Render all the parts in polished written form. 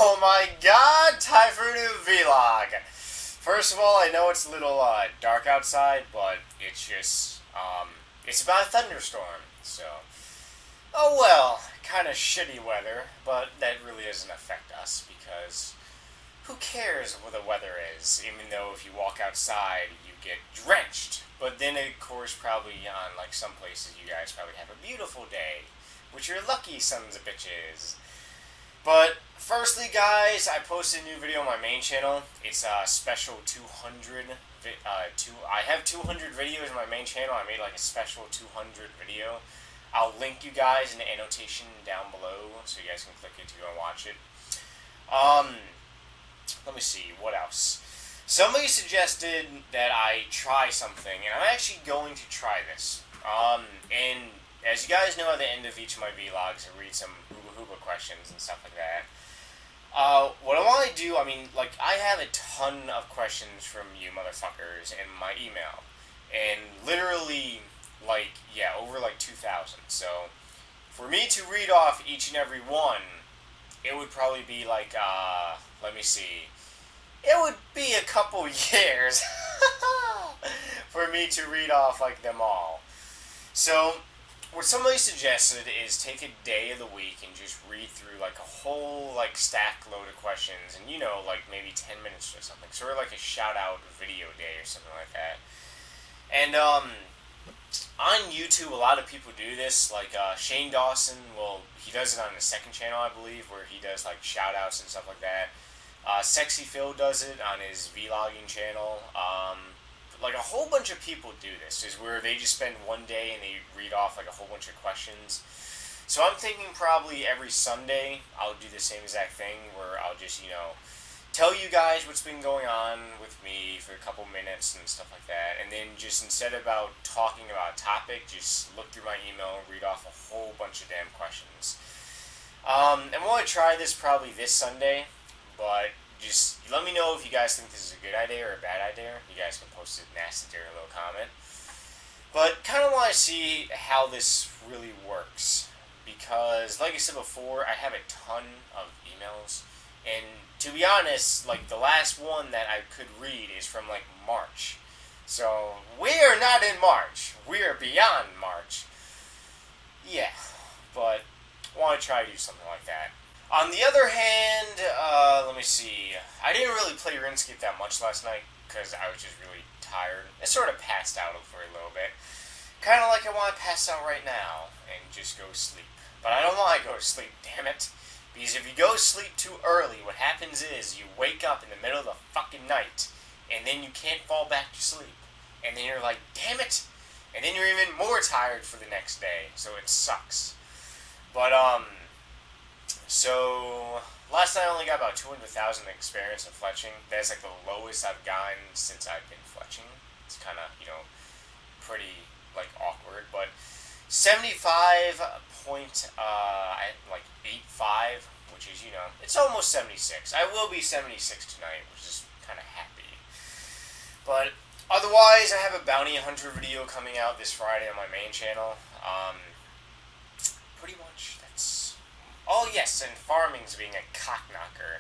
Oh my god, time for a new vlog. First of all, I know it's a little dark outside, but it's just, it's about a thunderstorm, so. Oh well, kind of shitty weather, but that really doesn't affect us because who cares what the weather is, even though if you walk outside, you get drenched. But then, of course, probably on, like, some places, you guys probably have a beautiful day, which you're lucky sons of bitches. But, firstly, guys, I posted a new video on my main channel. It's a special 200, I have 200 videos on my main channel. I made, like, a special 200 video. I'll link you guys in the annotation down below, so you guys can click it to go and watch it. Let me see, what else? Somebody suggested that I try something, and I'm actually going to try this. And as you guys know, at the end of each of my vlogs, I read some hooba questions and stuff like that. What I want to do, I mean, like, I have a ton of questions from you motherfuckers in my email. And literally, like, yeah, over like 2,000. So, for me to read off each and every one, it would probably be like, let me see. It would be a couple years for me to read off, like, them all. So, what somebody suggested is take a day of the week and just read through, like, a whole, like, stack load of questions. And, you know, like, maybe 10 minutes or something. Sort of like a shout-out video day or something like that. And, on YouTube, a lot of people do this, like, Shane Dawson, well, he does it on his second channel, I believe, where he does, like, shout-outs and stuff like that. Sexy Phil does it on his vlogging channel. Like, a whole bunch of people do this, is where they just spend one day and they read off, like, a whole bunch of questions. So I'm thinking probably every Sunday I'll do the same exact thing, where I'll just, you know, tell you guys what's been going on with me for a couple minutes and stuff like that, and then just instead about talking about a topic, just look through my email and read off a whole bunch of damn questions. And we'll want to try this probably this Sunday, but just let me know if you guys think this is a good idea or a bad idea. You guys can post a nasty dirty little comment. But kind of want to see how this really works, because like I said before, I have a ton of emails. And to be honest, like, the last one that I could read is from, like, March. So, we are not in March. We are beyond March. Yeah, but I want to try to do something like that. On the other hand, let me see. I didn't really play Runescape that much last night, because I was just really tired. I sort of passed out for a little bit. Kind of like I want to pass out right now and just go sleep. But I don't want to go to sleep, damn it. Because if you go to sleep too early, what happens is you wake up in the middle of the fucking night, and then you can't fall back to sleep. And then you're like, damn it! And then you're even more tired for the next day, so it sucks. But, so, last night I only got about 200,000 experience of fletching. That's like the lowest I've gotten since I've been fletching. It's kind of, you know, pretty, like, awkward, but 75 point, like, 85, which is, you know, it's almost 76. I will be 76 tonight, which is kind of happy. But, otherwise, I have a bounty hunter video coming out this Friday on my main channel. Pretty much, that's... Oh, yes, and farming's being a cockknocker.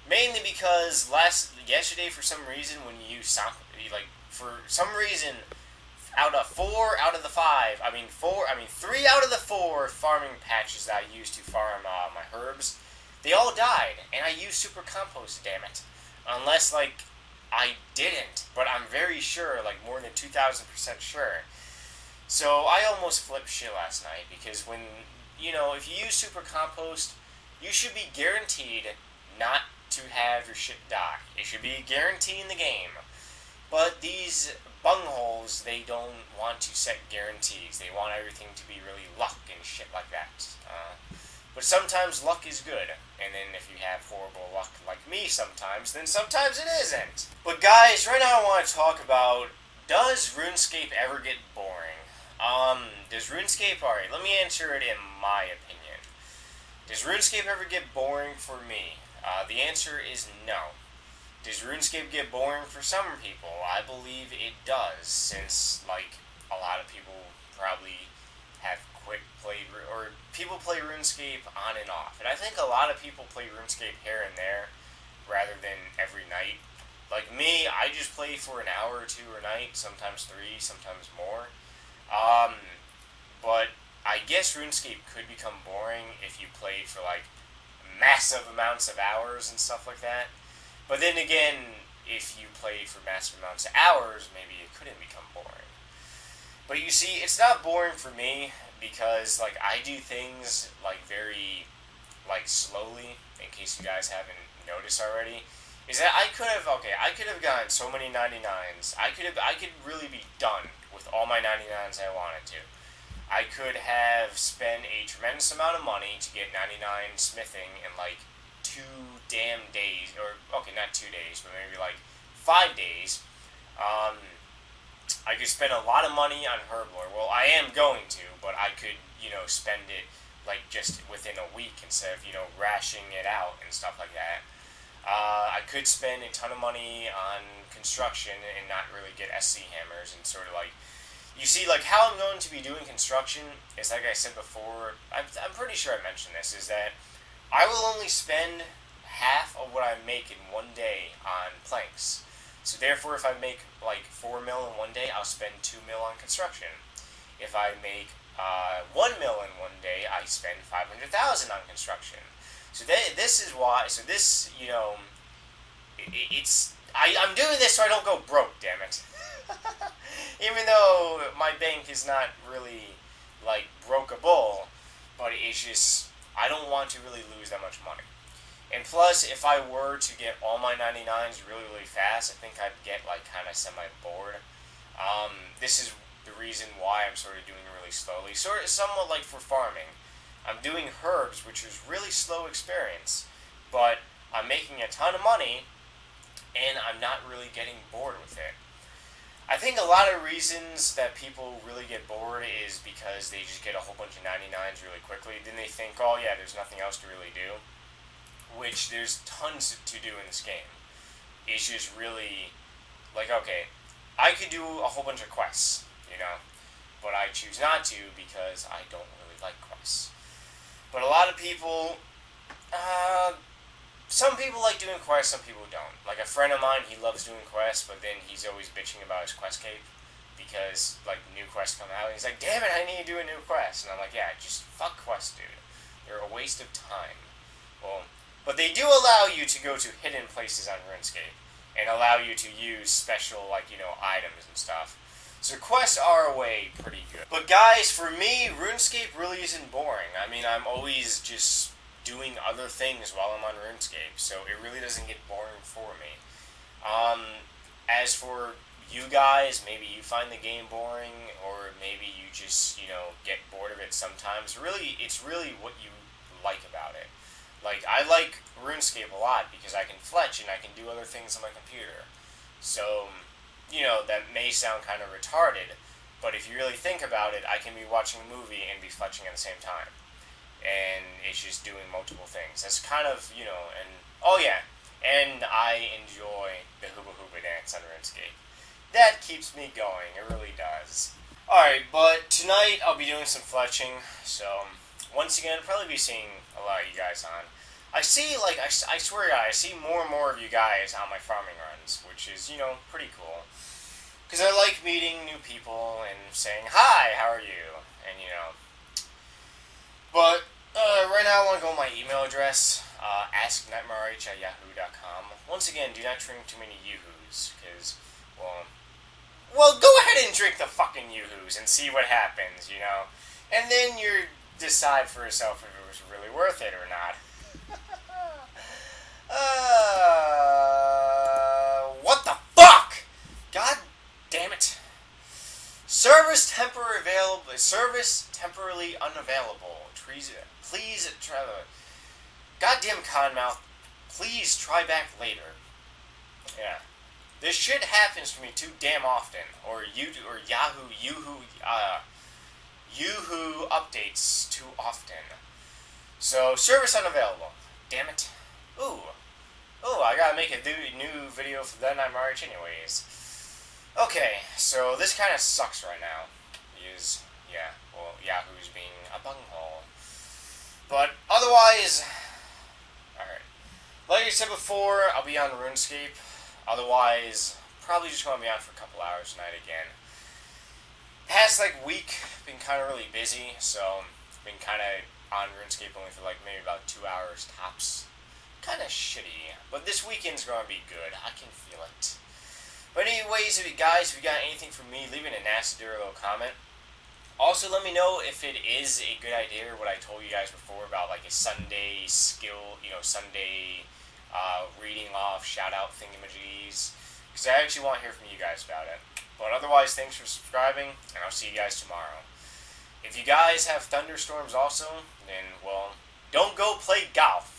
Mainly because yesterday, for some reason, when you use for some reason, three out of the four farming patches that I used to farm my herbs, they all died, and I used super compost, damn it. Unless, like, I didn't, but I'm very sure, like, more than 2,000% sure. So I almost flipped shit last night, because when, you know, if you use super compost, you should be guaranteed not to have your shit die. It should be a guarantee in the game. But these bungholes, they don't want to set guarantees. They want everything to be really luck and shit like that. But sometimes luck is good. And then if you have horrible luck like me sometimes, then sometimes it isn't. But guys, right now I want to talk about, does RuneScape ever get boring? Does RuneScape, alright, let me answer it in my opinion. Does RuneScape ever get boring for me? The answer is no. Does RuneScape get boring for some people? I believe it does, since, like, a lot of people probably have quit or people play RuneScape on and off. And I think a lot of people play RuneScape here and there rather than every night. Like me, I just play for an hour or two a night, sometimes 3, sometimes more. But I guess RuneScape could become boring if you played for like massive amounts of hours and stuff like that. But then again, if you played for massive amounts of hours, maybe it couldn't become boring. But you see, it's not boring for me because like I do things like very like slowly. In case you guys haven't noticed already, is that I could have gotten so many 99s. I could really be done with all my 99s I wanted to. I could have spent a tremendous amount of money to get 99 smithing in like 2 damn days, or okay, not 2 days, but maybe like 5 days. I could spend a lot of money on Herblore. Well, I am going to, but I could, spend it like just within a week instead of, rationing it out and stuff like that. I could spend a ton of money on construction and not really get SC hammers and sort of like, you see, like how I'm going to be doing construction is like I said before. I'm pretty sure I mentioned this. Is that I will only spend half of what I make in one day on planks. So therefore, if I make like 4 mil in one day, I'll spend 2 mil on construction. If I make 1 mil in one day, I spend 500,000 on construction. So this is why. So this, I'm doing this so I don't go broke. Damn it. Even though my bank is not really like brokeable, but it's just I don't want to really lose that much money. And plus, if I were to get all my 99s really, really fast, I think I'd get like kind of semi-bored. This is the reason why I'm sort of doing it really slowly. Somewhat like for farming. I'm doing herbs, which is really slow experience, but I'm making a ton of money, and I'm not really getting bored with it. I think a lot of reasons that people really get bored is because they just get a whole bunch of 99s really quickly. Then they think, oh yeah, there's nothing else to really do. Which there's tons to do in this game. It's just really, like, okay, I could do a whole bunch of quests, but I choose not to because I don't really like quests. But a lot of people, some people like doing quests, some people don't. Like a friend of mine, he loves doing quests, but then he's always bitching about his quest cape because, like, new quests come out, and he's like, damn it, I need to do a new quest. And I'm like, yeah, just fuck quests, dude. They're a waste of time. Well, but they do allow you to go to hidden places on RuneScape and allow you to use special, like, items and stuff. So quests are a way pretty good. But guys, for me, RuneScape really isn't boring. I mean, I'm always just doing other things while I'm on RuneScape, so it really doesn't get boring for me. As for you guys, maybe you find the game boring, or maybe you just, get bored of it sometimes. Really, it's really what you like about it. Like, I like RuneScape a lot because I can fletch and I can do other things on my computer. So, that may sound kind of retarded, but if you really think about it, I can be watching a movie and be fletching at the same time. And it's just doing multiple things. That's kind of, and, oh yeah, and I enjoy the Hooba Hooba dance on RuneScape. That keeps me going, it really does. Alright, but tonight I'll be doing some fletching, so once again, I'll probably be seeing a lot of you guys on. I see, like, I swear to God, I see more and more of you guys on my farming runs, which is, pretty cool. Because I like meeting new people and saying, hi, how are you? And, But, right now I want to go with my email address, asknightmarerh@yahoo.com. Once again, do not drink too many yoo-hoos, because, well, go ahead and drink the fucking yoo-hoos and see what happens, And then you decide for yourself if it was really worth it or not. What the fuck? God damn it. Service temporarily unavailable. Please try. Goddamn Conmouth. Please try back later. Yeah. This shit happens to me too damn often. Or Yoo-hoo updates too often. So, service unavailable. Damn it. Ooh, I gotta make a new video for the Night March anyways. Okay, so this kind of sucks right now. Yahoo's being a bunghole. But otherwise, alright. Like I said before, I'll be on Runescape. Otherwise, probably just going to be on for a couple hours tonight again. Past week, been kind of really busy, so been kind of on Runescape only for maybe about 2 hours tops. Kind of shitty, but this weekend's going to be good. I can feel it. But anyways, if you got anything from me, leave it in a nasty little comment. Also, let me know if it is a good idea or what I told you guys before about a Sunday skill, Sunday reading off shout-out thingamajiggies. Because I actually want to hear from you guys about it. But otherwise, thanks for subscribing, and I'll see you guys tomorrow. If you guys have thunderstorms also, then, well, don't go play golf.